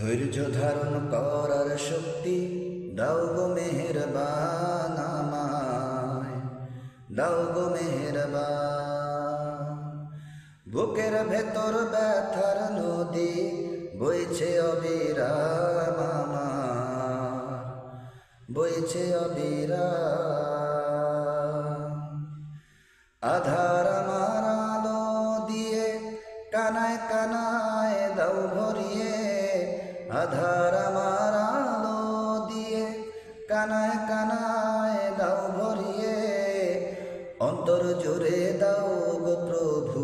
ধৈর্য ধারণ করার শক্তি দাও গো মেহেরবান আমায়, দাও গো মেহেরবান। বুকের ভেতর ব্যথার নদী বইছে অবিরাম আমার, বইছে অবিরাম। আধার আমার আলো দিয়ে কানায় কানায় দাও ভরিয়ে, আধার আমার আলো দিয়ে কানায় কানায় দাও ভরিয়ে। অন্তর জুড়ে দাও গো প্রভু,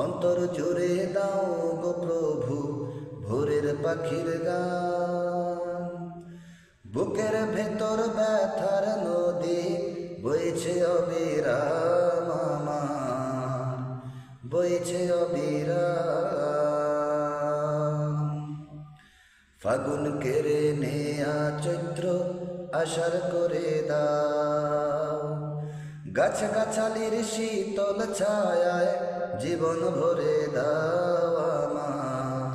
অন্তর জুড়ে দাও গো প্রভু ভোরের পাখির গান। বুকের ভেতর ব্যথার নদী বইছে অবিরাম আমার, বইছে অবিরাম। ফাগুন কেড়ে নেয়া চৈত্র আষাঢ় করে দাও, গাছ গাছালির শীতল ছায়ায় জীবন ভরে দাও আমার,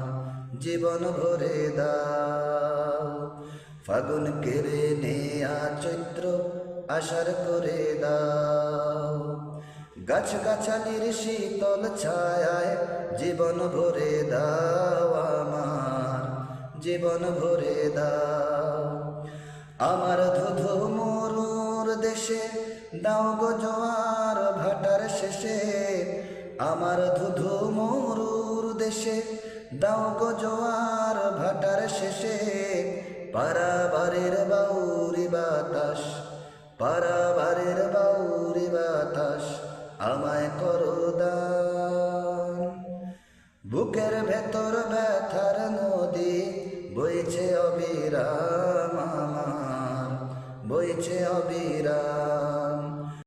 জীবন ভরে দাও। ফাগুন কেড়ে নেয়া চৈত্র আষাঢ় করে দাও, গাছ গাছালির শীতল ছায়ায় জীবন ভরে দাও আমার, জীবন ভরে দাও। আমার ধুধু মরুর দেশে দাও গো জোয়ার ভাটার শেষে, আমার ধুধু মরুর দেশে দাও গো জোয়ার ভাটার শেষে। পারাবারের বাউরি বাতাস, পারাবারের বাউরি বাতাস আমায় করো দান। বুকের ভেতর ব্যথার নদী বইছে অবিরাম আমার, বইছে অবিরাম।